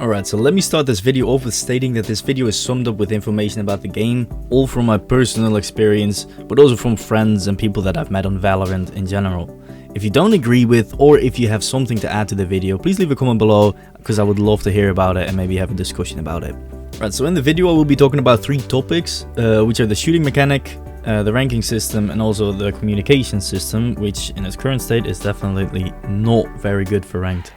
Alright, so let me start this video off with stating that this video is summed up with information about the game, all from my personal experience, but also from friends and people that I've met on Valorant in general. If you don't agree with, or if you have something to add to the video, please leave a comment below, because I would love to hear about it and maybe have a discussion about it. Right, so in the video I will be talking about 3 topics, which are the shooting mechanic, the ranking system, and also the communication system, which in its current state is definitely not very good for ranked.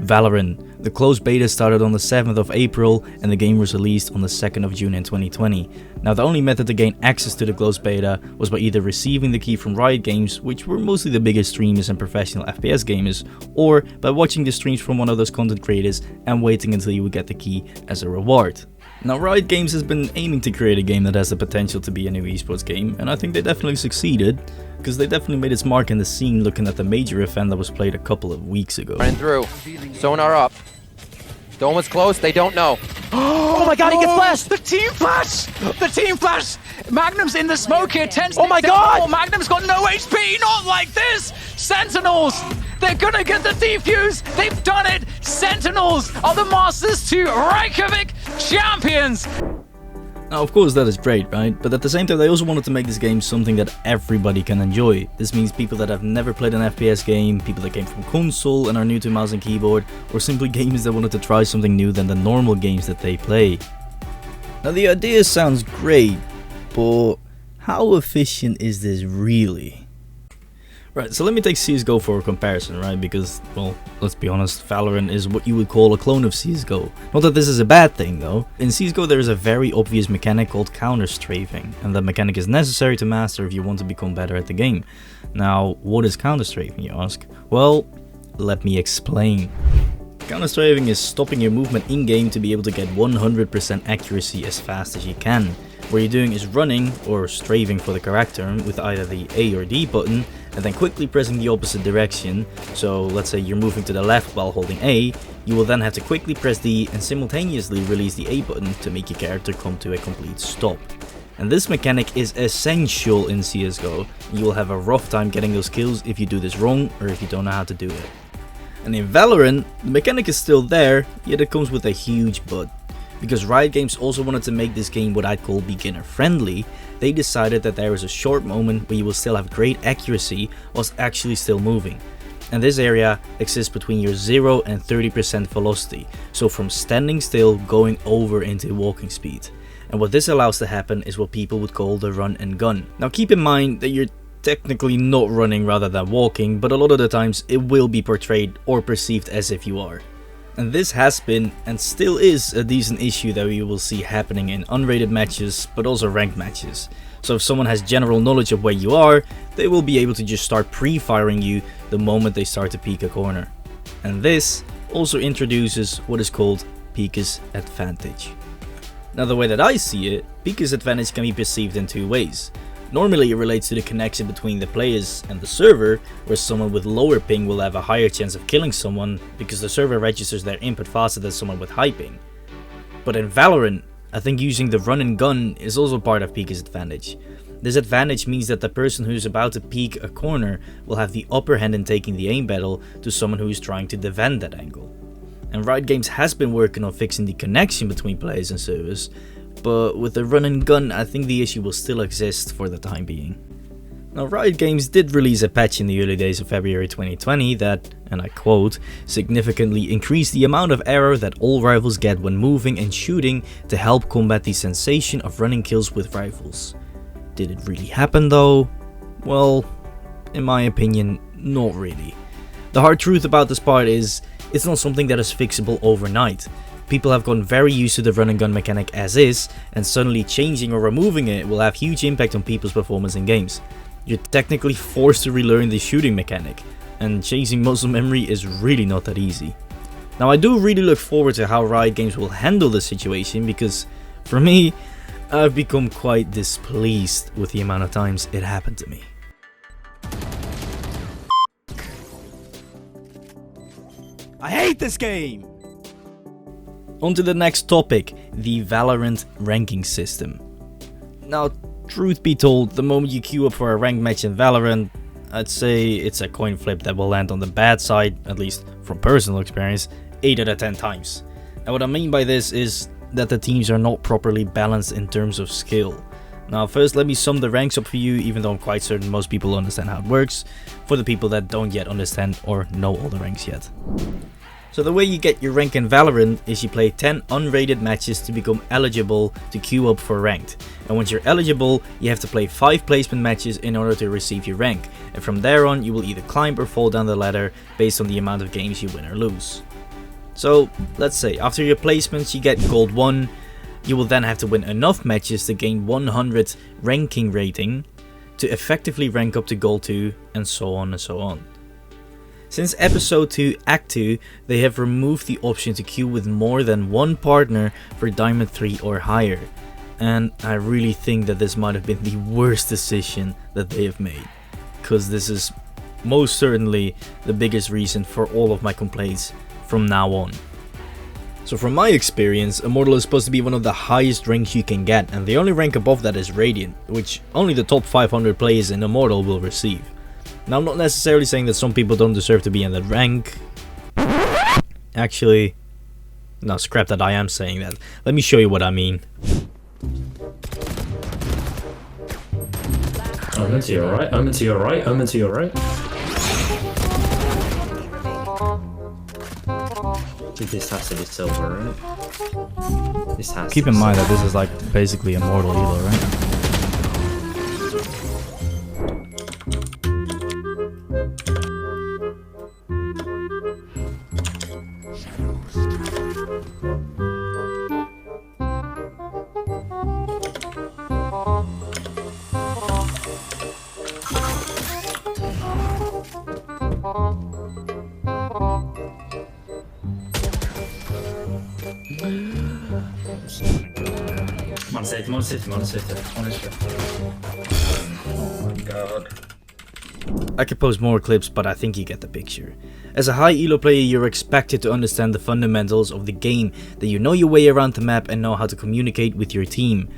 Valorant. The closed beta started on the 7th of April and the game was released on the 2nd of June in 2020. Now the only method to gain access to the closed beta was by either receiving the key from Riot Games, which were mostly the biggest streamers and professional FPS gamers, or by watching the streams from one of those content creators and waiting until you would get the key as a reward. Now Riot Games has been aiming to create a game that has the potential to be a new esports game, and I think they definitely succeeded, because they definitely made its mark in the scene looking at the major event that was played a couple of weeks ago. Running through. Sonar up. Dome was close, they don't know. Oh my god, he gets flashed! The team flash! The team flash! Magnum's in the smoke here, 10 Oh my god! Magnum's got no HP, not like this! Sentinels! They're gonna get the defuse! They've done it! Sentinels are the masters to Reykjavik champions! Now of course that is great, right? But at the same time they also wanted to make this game something that everybody can enjoy. This means people that have never played an FPS game, people that came from console and are new to mouse and keyboard, or simply gamers that wanted to try something new than the normal games that they play. Now the idea sounds great, but how efficient is this really? Right, so let me take CSGO for a comparison, right? Because, well, let's be honest, Valorant is what you would call a clone of CSGO. Not that this is a bad thing, though. In CSGO there is a very obvious mechanic called counter-strafing, and that mechanic is necessary to master if you want to become better at the game. Now, what is counter-strafing, you ask? Well, let me explain. Counter-strafing is stopping your movement in-game to be able to get 100% accuracy as fast as you can. What you're doing is running, or strafing for the correct term, with either the A or D button, and then quickly pressing the opposite direction. So let's say you're moving to the left while holding A, you will then have to quickly press D and simultaneously release the A button to make your character come to a complete stop. And this mechanic is essential in CSGO. You will have a rough time getting those kills if you do this wrong or if you don't know how to do it. And in Valorant, the mechanic is still there, yet it comes with a huge but. Because Riot Games also wanted to make this game what I'd call beginner friendly, they decided that there is a short moment where you will still have great accuracy whilst actually still moving. And this area exists between your 0 and 30% velocity, so from standing still going over into walking speed. And what this allows to happen is what people would call the run and gun. Now keep in mind that you're technically not running rather than walking, but a lot of the times it will be portrayed or perceived as if you are. And this has been, and still is, a decent issue that we will see happening in unrated matches, but also ranked matches. So if someone has general knowledge of where you are, they will be able to just start pre-firing you the moment they start to peek a corner. And this also introduces what is called Pikachus Advantage. Now the way that I see it, Pikachus Advantage can be perceived in 2 ways. Normally it relates to the connection between the players and the server, where someone with lower ping will have a higher chance of killing someone because the server registers their input faster than someone with high ping. But in Valorant, I think using the run and gun is also part of Pikachus Advantage. This advantage means that the person who is about to peek a corner will have the upper hand in taking the aim battle to someone who is trying to defend that angle. And Riot Games has been working on fixing the connection between players and servers, but with the run and gun I think the issue will still exist for the time being. Now Riot Games did release a patch in the early days of February 2020 that, and I quote, significantly increased the amount of error that all rifles get when moving and shooting to help combat the sensation of running kills with rifles. Did it really happen though? Well, in my opinion, not really. The hard truth about this part is, it's not something that is fixable overnight. People have gotten very used to the run and gun mechanic as is, and suddenly changing or removing it will have huge impact on people's performance in games. You're technically forced to relearn the shooting mechanic, and changing muscle memory is really not that easy. Now I do really look forward to how Riot Games will handle this situation, because for me, I've become quite displeased with the amount of times it happened to me. I hate this game! On to the next topic, the Valorant ranking system. Now, truth be told, the moment you queue up for a ranked match in Valorant, I'd say it's a coin flip that will land on the bad side, at least from personal experience, 8 out of 10 times. And what I mean by this is that the teams are not properly balanced in terms of skill. Now first, let me sum the ranks up for you, even though I'm quite certain most people understand how it works, for the people that don't yet understand or know all the ranks yet. So the way you get your rank in Valorant is you play 10 unrated matches to become eligible to queue up for ranked. And once you're eligible, you have to play 5 placement matches in order to receive your rank. And from there on, you will either climb or fall down the ladder based on the amount of games you win or lose. So let's say after your placements you get gold 1, you will then have to win enough matches to gain 100 ranking rating to effectively rank up to gold 2, and so on and so on. Since episode 2 act 2, they have removed the option to queue with more than one partner for diamond 3 or higher, and I really think that this might have been the worst decision that they have made, because this is most certainly the biggest reason for all of my complaints from now on. So from my experience, Immortal is supposed to be one of the highest ranks you can get, and the only rank above that is Radiant, which only the top 500 players in Immortal will receive. Now I'm not necessarily saying that some people don't deserve to be in that rank. Actually, no, scrap that, I am saying that. Let me show you what I mean. Omen to your right, Omen to your right, Omen to your right. Dude, this has to be silver, right? This has Keep in mind that this is like basically Immortal Elo, right? One city. Oh my god. I could post more clips, but I think you get the picture. As a high elo player, you're expected to understand the fundamentals of the game, that you know your way around the map and know how to communicate with your team.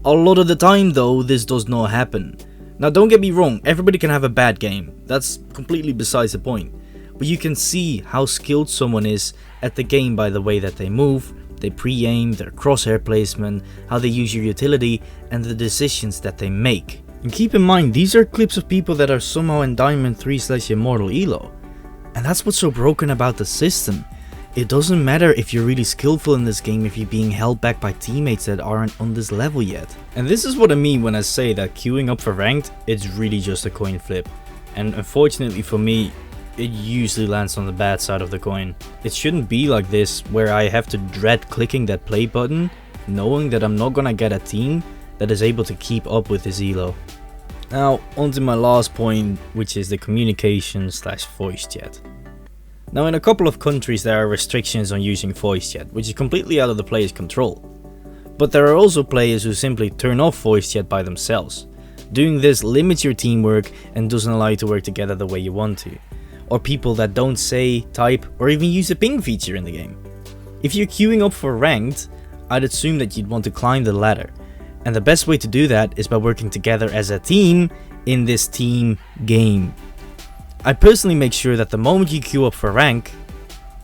A lot of the time though, this does not happen. Now don't get me wrong, everybody can have a bad game, that's completely besides the point. But you can see how skilled someone is at the game by the way that they move, they pre-aim, their crosshair placement, how they use your utility, and the decisions that they make. And keep in mind, these are clips of people that are somehow in Diamond 3/Immortal Elo. And that's what's so broken about the system. It doesn't matter if you're really skillful in this game if you're being held back by teammates that aren't on this level yet. And this is what I mean when I say that queuing up for ranked, it's really just a coin flip. And unfortunately for me, it usually lands on the bad side of the coin. It shouldn't be like this, where I have to dread clicking that play button, knowing that I'm not gonna get a team that is able to keep up with this elo. Now, on to my last point, which is the communication/voice chat. Now, in a couple of countries there are restrictions on using voice chat, which is completely out of the player's control. But there are also players who simply turn off voice chat by themselves. Doing this limits your teamwork and doesn't allow you to work together the way you want to. Or people that don't say, type, or even use the ping feature in the game. If you're queuing up for ranked, I'd assume that you'd want to climb the ladder. And the best way to do that is by working together as a team in this team game. I personally make sure that the moment you queue up for rank,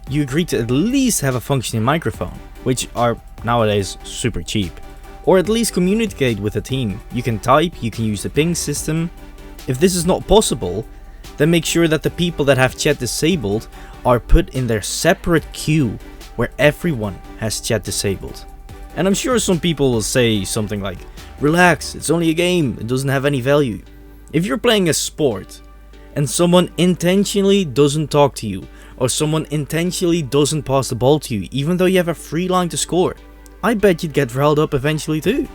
you agree to at least have a functioning microphone, which are nowadays super cheap. Or at least communicate with a team. You can type, you can use the ping system. If this is not possible, then make sure that the people that have chat disabled are put in their separate queue where everyone has chat disabled. And I'm sure some people will say something like, relax, it's only a game, it doesn't have any value. If you're playing a sport and someone intentionally doesn't talk to you, or someone intentionally doesn't pass the ball to you even though you have a free line to score, I bet you'd get riled up eventually too.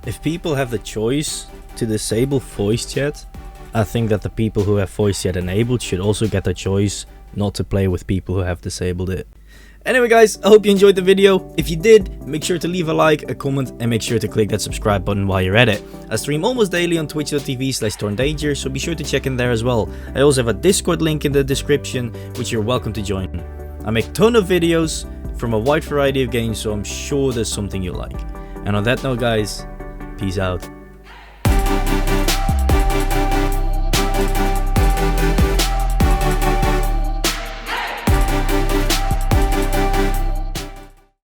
If people have the choice to disable voice chat, I think that the people who have voice chat enabled should also get the choice not to play with people who have disabled it. Anyway guys, I hope you enjoyed the video. If you did, make sure to leave a like, a comment, and make sure to click that subscribe button while you're at it. I stream almost daily on twitch.tv/torndanger, so be sure to check in there as well. I also have a Discord link in the description, which you're welcome to join. I make a ton of videos from a wide variety of games, so I'm sure there's something you like. And on that note guys, Peace out.